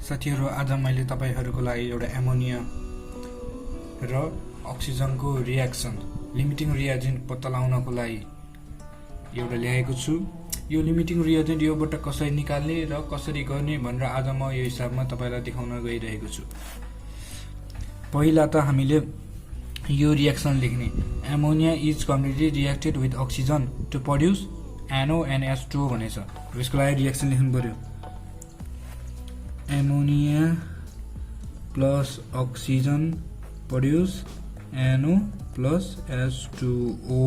साथीहरु आज मैले तपाईहरुको लागि एउटा एमोनिया र अक्सिजनको रिएक्सन लिमिटिङ रिएजेन्ट पत्ता लगाउनको लागि एउटा ल्याएको छु। यो लिमिटिङ रिएजेन्ट योबाट कसरी निकाल्ने र कसरी गर्ने भनेर आज म यो हिसाबमा तपाईलाई देखाउन गइरहेको छु। पहिला त हामीले यो रिएक्सन लेख्ने ammonia is completely reacted with oxygen to produce NO&H2 भनेछ। यसको लागि रिएक्सन लेख्नु पर्यो। Ammonia plus oxygen produce NO plus H2O।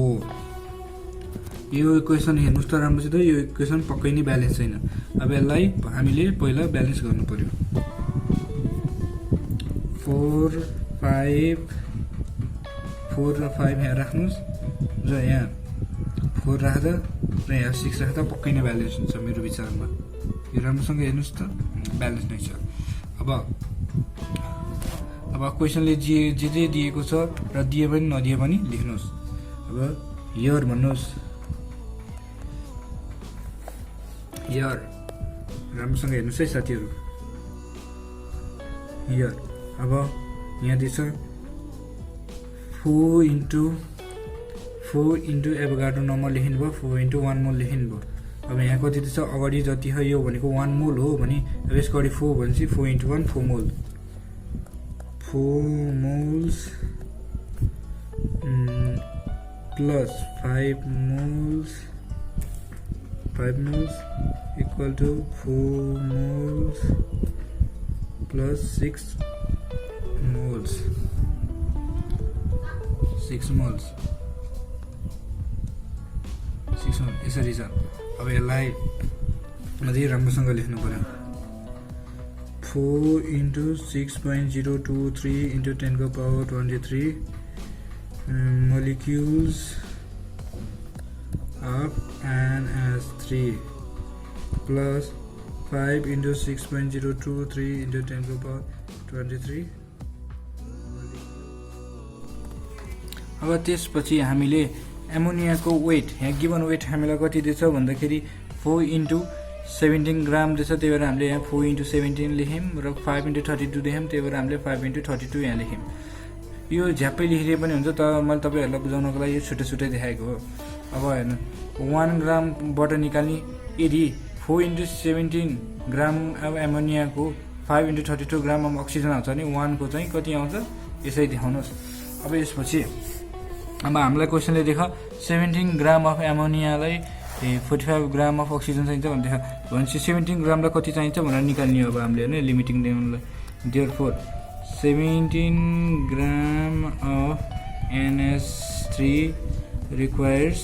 यो इक्वेसन हेर्नुस् त राम्रोसित, यो इक्वेसन पक्कै नै ब्यालेन्स छैन। अब यसलाई हामीले पहिला ब्यालेन्स गर्नु पर्यो। 4 र 5 यहाँ राख्नुस् र यहाँ 4 राख्दा र यहाँ 6 राख्दा पक्कै नै ब्यालेन्स हुन्छ मेरो विचारमा। यो राम्रोसँग हेर्नुस् त, ब्यालेन्स नै छ। अब क्वेसनले जे दिएको छ र दिए पनि नदिए पनि लेख्नुस्। अब हियर भन्नुस्, हियर राम्रोसँग हेर्नुस् है साथीहरु। हियर अब यहाँ दिन्छ 4 इन्टु एभोगाड्रो नम्बर लेखिनुभयो, 4 इन्टु 1 मोल लेखिनुभयो। अब यहाँ कति दिन्छ, अगाडि जति हो यो भनेको 1 मोल हो भने अब यसको अगाडि 4 भनेपछि 4 into 1 4 mole, 4 moles plus 5 moles equal to 4 moles plus 6 moles, 6 moles यसरी छ। अब यसलाई अझै राम्रोसँग लेख्नु पर्यो। 4 इन्टु 6.023 इन्टु 10 को power 23 molecules of NH3 plus 5 into 6.023 into 10 को पावर 23। अब त्यसपछि हामीले एमोनियाको वेट, यहाँ गिभन वेट हामीलाई कति दिन्छ भन्दाखेरि 4 इन्टु 17 ग्राम दिन्छ। त्यही भएर हामीले यहाँ 4 इन्टु 17 लेख्यौँ र 5 इन्टु 32 देख्यौँ। त्यही भएर हामीले 5 इन्टु 32 यहाँ लेख्यौँ। यो झ्याप्पै लेखिदिए पनि हुन्छ, तर मैले तपाईहरुलाई बुझाउनको लागि यो छुट्टै देखाएको हो। अब हेर्नु 1 ग्रामबाट निकाल्ने, यदि 4 इन्टु 17 ग्राम अब एमोनियाको 5 इन्टु 32 ग्राम अब अक्सिजन आउँछ भने 1 को चाहिँ कति आउँछ यसरी देखाउनुहोस्। अब यसपछि अब हामीलाई क्वेसनले देखा 17 ग्राम अफ एमोनियालाई 45 ग्राम अफ अक्सिजन चाहिन्छ भनेपछि 17 ग्रामलाई कति चाहिन्छ भनेर निकाल्ने हो अब हामीले हैन, लिमिटिङ लेभललाई। Therefore 17 gram of NH3 requires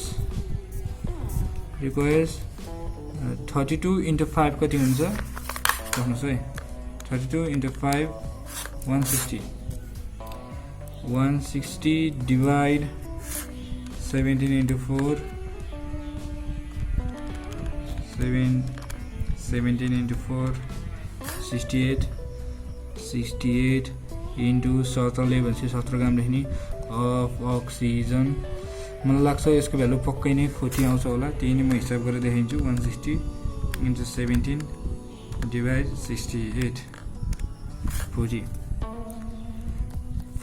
32 into 5 कति हुन्छ भन्नुस् है। 32 into 5 160 divide 17 into 4 17 into 4 68 into 17 भनेपछि 17 ग्राम लेख्ने अफ अक्सिजन। मलाई लाग्छ यसको भ्यालु पक्कै नै 40 आउँछ होला, त्यही नै म हिसाब गरेर देखाइदिन्छु। 160 into 17 divide 68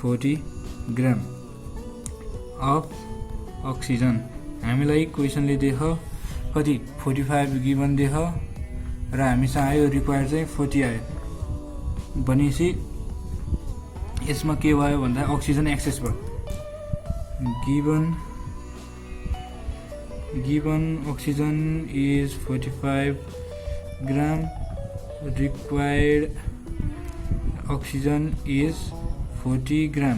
40 gram of oxygen. हामीलाई क्वेसनले देख कति 45 गिभन देख र हामीसँग आयो रिक्वायर चाहिँ 40 आयो भनेपछि यसमा के भयो भन्दा अक्सिजन एक्सेस भयो। Given oxygen is 45 gram, required oxygen is 40 gram.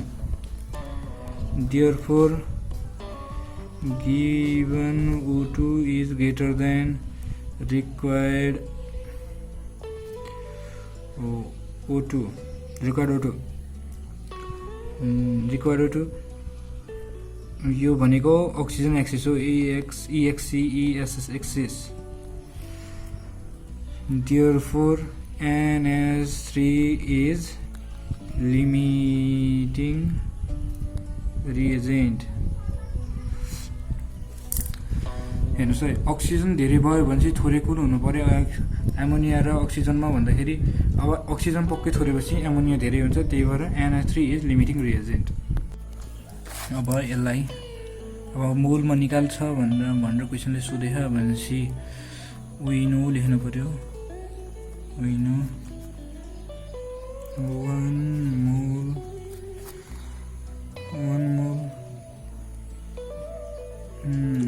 Therefore, given O2 is greater than required O2, यो भनेको अक्सिजन एक्सिस हो, EXC axis. Therefore, NH3 is limiting reagent। हेर्नुहोस् है अक्सिजन धेरै भयो भने चाहिँ थोरै कुन हुनु पऱ्यो एमोनिया र अक्सिजनमा भन्दाखेरि अब अक्सिजन पक्कै थोरेपछि एमोनिया धेरै हुन्छ त्यही भएर NH3 इज लिमिटिङ रिएजेन्ट अब यसलाई अब मोलमा निकाल्छ भनेर क्वेसनले सोधेछ भनेपछि विनो लेख्नु पर्यो विनो 1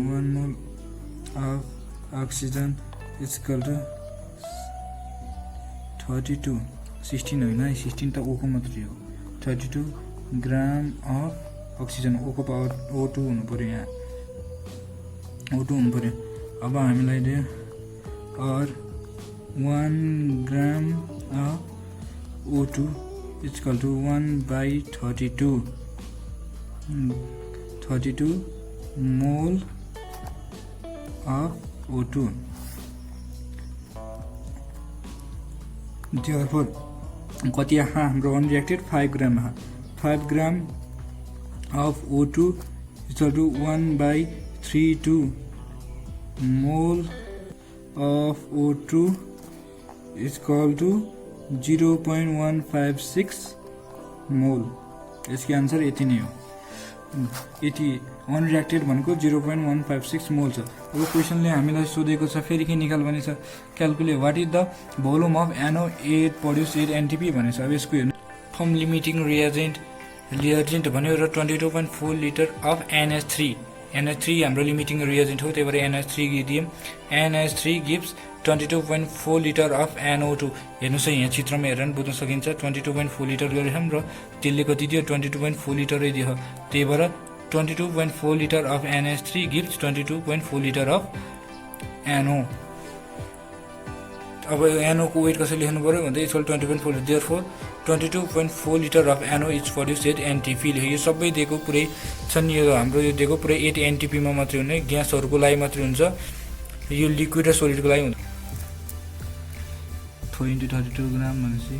mole of oxygen is equal to 32 16 होइन 16 त O को मात्रै हो 32 ग्राम अफ अक्सिजन O को पावर O2 हुनु पर्यो यहाँ O2 हुनु पर्यो अब हामीलाई दियो और 1 ग्राम of O2 is equal to 1/32 mole of O2 therefore कति आहा हाम्रो unreacted 5 gram 5 gram of O2 is equal to 1/32 mole of O2 is equal to 0.156 मोल यसको आन्सर यति नै हो यति अनरिएक्टेड भनेको 0.156 मोल छ अब क्वेसनले हामीलाई सोधेको छ फेरि के निकाल भनेछ calculate what is the volume of NO8 produce 8 NTP भनेछ अब यसको हेर्नु फ्रम लिमिटिङ रिएजेन्ट भन्यो र 22.4 लिटर अफ NH3 हाम्रो लिमिटिङ रिएजेन्ट हो त्यही भएर NH3 दियौँ NH3 gives 22.4 litre of NO2 हेर्नुहोस् है यहाँ चित्रमा हेरेर बुझ्न सकिन्छ 22.4 लिटर गरेछौँ र त्यसले कति दियो 22.4 लिटरै दियो त्यही भएर 22.4 litre of NH3 gives 22.4 litre of NO अब NO को वेट कसरी लेख्नु पर्यो भन्दा equal 20.4 therefore 22.4 litre of NO is produced 8 NTP यो सबै दिएको पुरै छन् यो हाम्रो यो दिएको पुरै 8 NTP मा मात्रै हुने ग्यासहरुको लागि मात्रै हुन्छ यो लिक्विड र सोलिडको लागि हुन्छ 4 into 32 ग्राम भनेपछि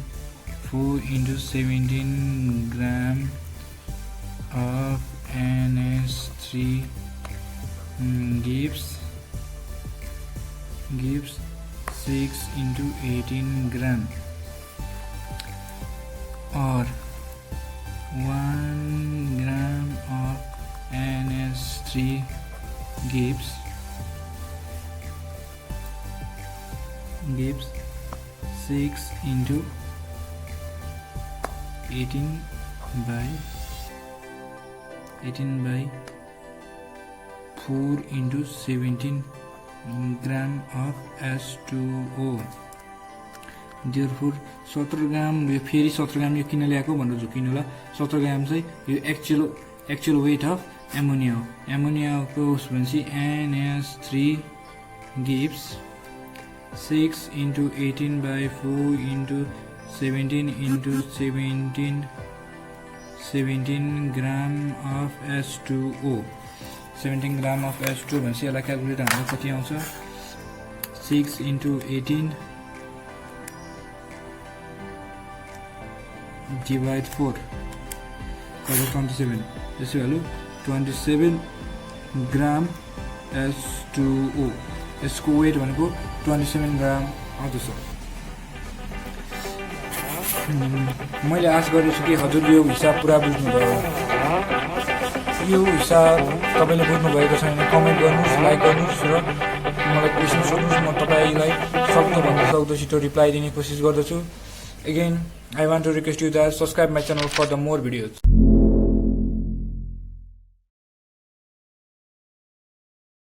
4 into 17 gram of NH3 gives 6 into 18 gram or 1 gram of NH3 gives 6 into 18 by 4 into 17 gram of H2O therefore 17 ग्राम यो फेरि 17 ग्राम यो किन ल्याएको भनेर झुकिनु होला 17 ग्राम चाहिँ यो एक्चुअल वेट अफ एमोनिया को भनेपछि NH3 gives 6 into 18 by 4 into 17 into 17 gram of H2O 17 gram of H2 भनेपछि यसलाई क्याल्कुलेट हामीले कति आउँछ 6 into 18 divide 4 27 त्यसै भ्यालु 27 ग्राम H2O यसको वेट भनेको 27 ग्राम आउँदछ मैले आशा गरेछु कि हजुरले यो हिसाब पुरा बुझ्नुभयो यो हिसाब तपाईले बुझ्नु भएको छैन कमेन्ट गर्नुस् लाइक गर्नुस् र मलाई क्वेशन सोध्नुस् म तपाईलाई सक्दो भन्दा छिटो रिप्लाई दिने कोसिस गर्दछु again I want to request you that subscribe my channel for the more videos.